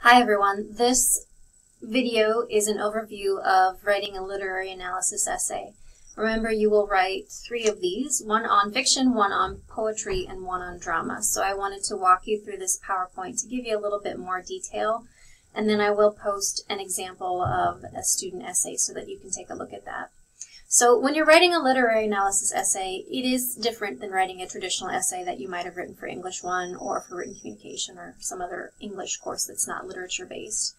Hi everyone, this video is an overview of writing a literary analysis essay. Remember, you will write 3 of these, one on fiction, one on poetry, and one on drama. So I wanted to walk you through this PowerPoint to give you a little bit more detail, and then I will post an example of a student essay so that you can take a look at that. So when you're writing a literary analysis essay, it is different than writing a traditional essay that you might have written for English 1 or for written communication or some other English course that's not literature-based.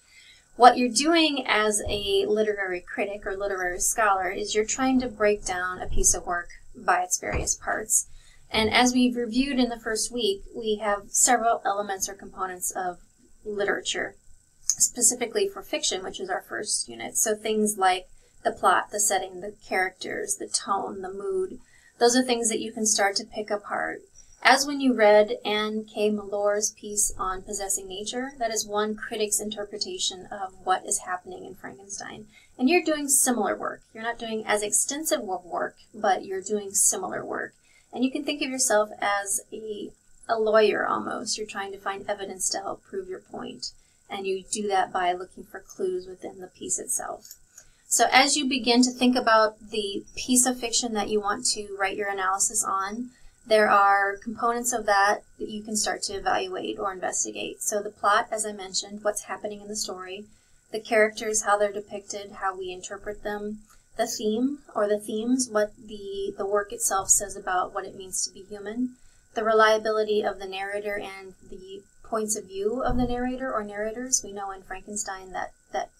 What you're doing as a literary critic or literary scholar is you're trying to break down a piece of work by its various parts. And as we've reviewed in the first week, we have several elements or components of literature, specifically for fiction, which is our first unit. So things like the plot, the setting, the characters, the tone, the mood. Those are things that you can start to pick apart. As when you read Anne K. Mallore's piece on possessing nature, that is one critic's interpretation of what is happening in Frankenstein. And you're doing similar work. You're not doing as extensive of work, but you're doing similar work. And you can think of yourself as a lawyer almost. You're trying to find evidence to help prove your point. And you do that by looking for clues within the piece itself. So as you begin to think about the piece of fiction that you want to write your analysis on, there are components of that that you can start to evaluate or investigate. So the plot, as I mentioned, what's happening in the story, the characters, how they're depicted, how we interpret them, the theme or the themes, what the work itself says about what it means to be human, the reliability of the narrator and the points of view of the narrator or narrators. We know in Frankenstein that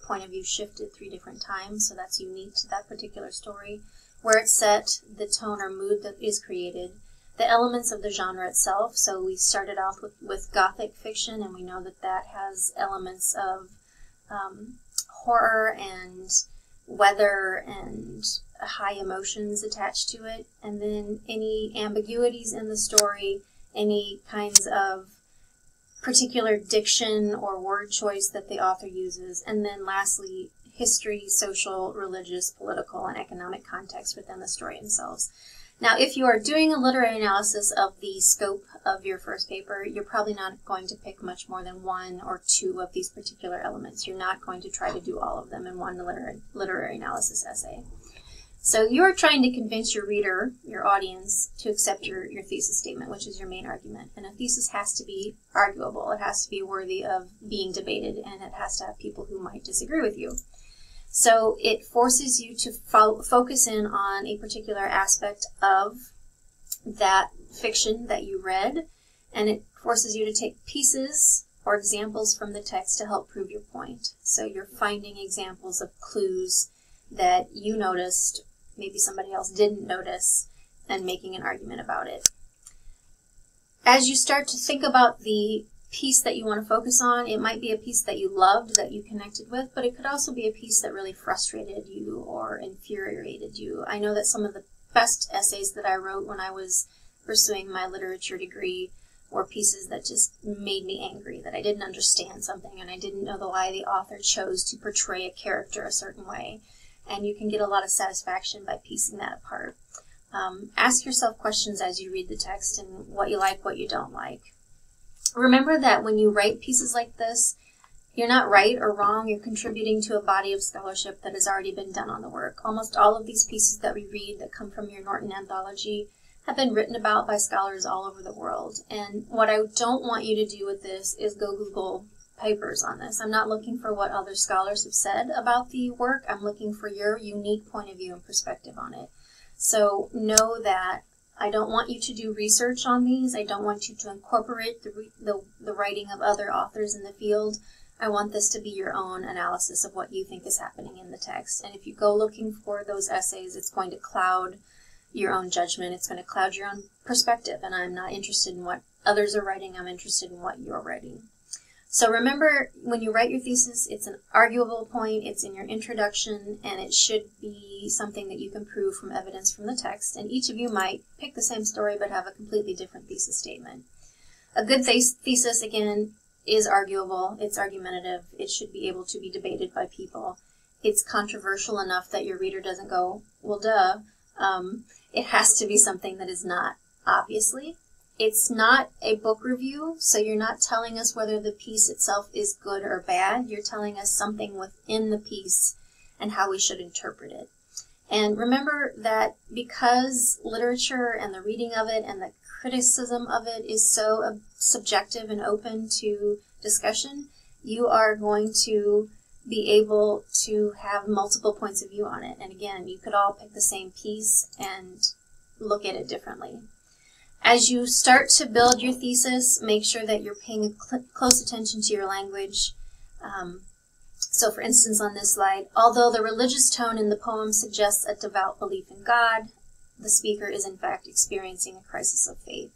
point of view shifted 3 different times, so that's unique to that particular story. Where it's set, the tone or mood that is created, the elements of the genre itself. So we started off with Gothic fiction, and we know that that has elements of horror and weather and high emotions attached to it, and then any ambiguities in the story, any kinds of particular diction or word choice that the author uses, and then lastly, history, social, religious, political, and economic context within the story themselves. Now, if you are doing a literary analysis of the scope of your first paper, you're probably not going to pick much more than 1 or 2 of these particular elements. You're not going to try to do all of them in one literary analysis essay. So you're trying to convince your reader, your audience, to accept your thesis statement, which is your main argument. And a thesis has to be arguable. It has to be worthy of being debated, and it has to have people who might disagree with you. So it forces you to focus in on a particular aspect of that fiction that you read, and it forces you to take pieces or examples from the text to help prove your point. So you're finding examples of clues that you noticed, maybe somebody else didn't notice, and making an argument about it. As you start to think about the piece that you want to focus on, it might be a piece that you loved, that you connected with, but it could also be a piece that really frustrated you or infuriated you. I know that some of the best essays that I wrote when I was pursuing my literature degree were pieces that just made me angry, that I didn't understand something and I didn't know why the author chose to portray a character a certain way. And you can get a lot of satisfaction by piecing that apart. Ask yourself questions as you read the text and what you like, what you don't like. Remember that when you write pieces like this, you're not right or wrong. You're contributing to a body of scholarship that has already been done on the work. Almost all of these pieces that we read that come from your Norton Anthology have been written about by scholars all over the world. And what I don't want you to do with this is go Google papers on this. I'm not looking for what other scholars have said about the work. I'm looking for your unique point of view and perspective on it. So know that I don't want you to do research on these. I don't want you to incorporate the writing of other authors in the field. I want this to be your own analysis of what you think is happening in the text. And if you go looking for those essays, it's going to cloud your own judgment. It's going to cloud your own perspective. And I'm not interested in what others are writing. I'm interested in what you're writing. So remember, when you write your thesis, it's an arguable point, it's in your introduction, and it should be something that you can prove from evidence from the text. And each of you might pick the same story but have a completely different thesis statement. A good thesis, again, is arguable, it's argumentative, it should be able to be debated by people. It's controversial enough that your reader doesn't go, well, duh. It has to be something that is not, obviously. It's not a book review, so you're not telling us whether the piece itself is good or bad. You're telling us something within the piece and how we should interpret it. And remember that because literature and the reading of it and the criticism of it is so subjective and open to discussion, you are going to be able to have multiple points of view on it. And again, you could all pick the same piece and look at it differently. As you start to build your thesis, make sure that you're paying close attention to your language. So for instance, on this slide, although the religious tone in the poem suggests a devout belief in God, the speaker is in fact experiencing a crisis of faith.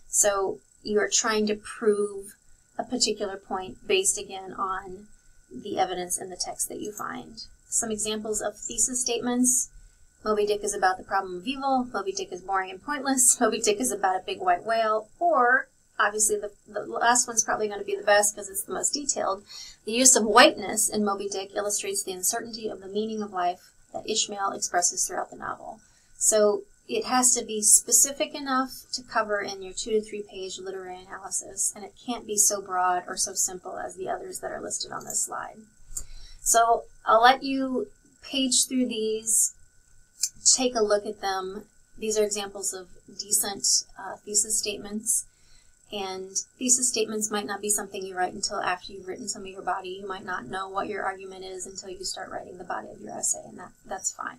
So you are trying to prove a particular point based again on the evidence in the text that you find. Some examples of thesis statements. Moby Dick is about the problem of evil. Moby Dick is boring and pointless. Moby Dick is about a big white whale. Or, obviously, the last one's probably going to be the best because it's the most detailed. The use of whiteness in Moby Dick illustrates the uncertainty of the meaning of life that Ishmael expresses throughout the novel. So it has to be specific enough to cover in your 2 to 3 page literary analysis, and it can't be so broad or so simple as the others that are listed on this slide. So I'll let you page through these, take a look at them. These are examples of decent thesis statements. And thesis statements might not be something you write until after you've written some of your body. You might not know what your argument is until you start writing the body of your essay, and that's fine.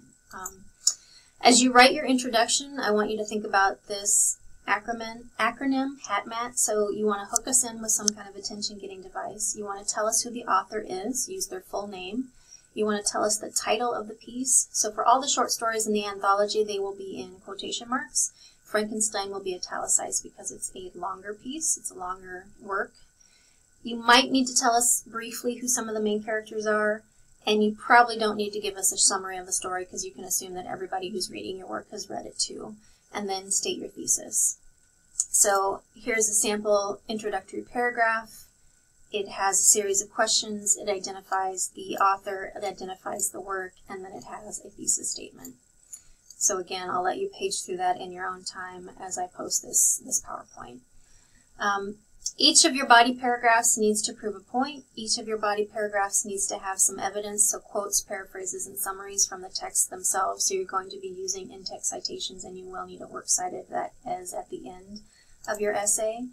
As you write your introduction, I want you to think about this acronym, HATMAT. So you want to hook us in with some kind of attention-getting device. You want to tell us who the author is, use their full name. You want to tell us the title of the piece. So for all the short stories in the anthology, they will be in quotation marks. Frankenstein will be italicized because it's a longer piece. It's a longer work. You might need to tell us briefly who some of the main characters are, and you probably don't need to give us a summary of the story because you can assume that everybody who's reading your work has read it too, and then state your thesis. So here's a sample introductory paragraph. It has a series of questions. It identifies the author, it identifies the work, and then it has a thesis statement. So again, I'll let you page through that in your own time as I post this PowerPoint. Each of your body paragraphs needs to prove a point. Each of your body paragraphs needs to have some evidence, so quotes, paraphrases, and summaries from the text themselves. So you're going to be using in-text citations, and you will need a works cited that is at the end of your essay.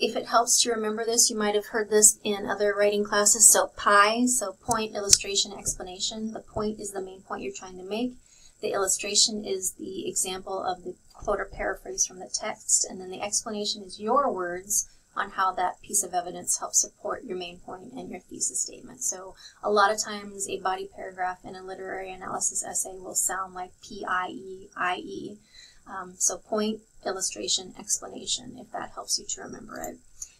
If it helps to remember this, you might have heard this in other writing classes. So PIE, so point, illustration, explanation. The point is the main point you're trying to make. The illustration is the example of the quote or paraphrase from the text, and then the explanation is your words on how that piece of evidence helps support your main point and your thesis statement. So a lot of times a body paragraph in a literary analysis essay will sound like PIE. So point, illustration, explanation, if that helps you to remember it.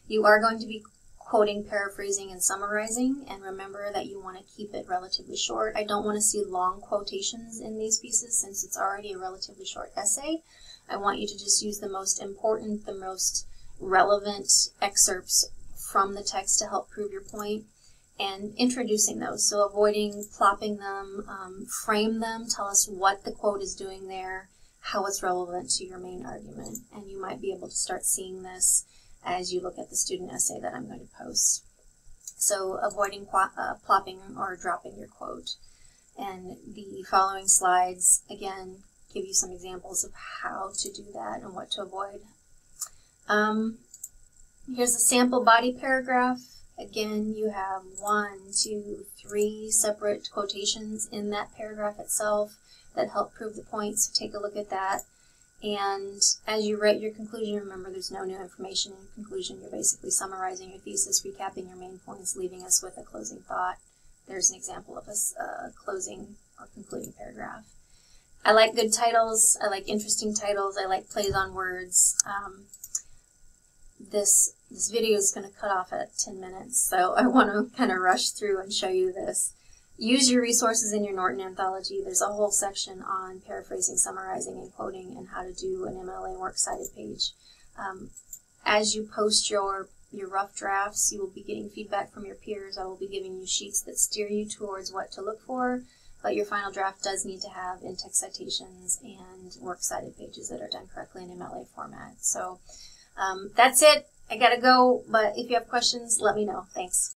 You are going to be quoting, paraphrasing, and summarizing, and remember that you want to keep it relatively short. I don't want to see long quotations in these pieces since it's already a relatively short essay. I want you to just use the most important, the most relevant excerpts from the text to help prove your point, and introducing those. So avoiding plopping them, frame them, tell us what the quote is doing there, how it's relevant to your main argument, and you might be able to start seeing this as you look at the student essay that I'm going to post. So avoiding plopping or dropping your quote. And the following slides, again, give you some examples of how to do that and what to avoid. Here's a sample body paragraph. Again, you have 1, 2, 3 separate quotations in that paragraph itself that help prove the point, so take a look at that. And as you write your conclusion, remember there's no new information in conclusion. You're basically summarizing your thesis, recapping your main points, leaving us with a closing thought. There's an example of a closing or concluding paragraph. I like good titles. I like interesting titles. I like plays on words. This video is going to cut off at 10 minutes, so I want to kind of rush through and show you this. Use your resources in your Norton Anthology. There's a whole section on paraphrasing, summarizing, and quoting, and how to do an MLA works cited page. As you post your rough drafts, you will be getting feedback from your peers. I will be giving you sheets that steer you towards what to look for. but your final draft does need to have in-text citations and works cited pages that are done correctly in MLA format. So that's it. I gotta go, but if you have questions, let me know. Thanks.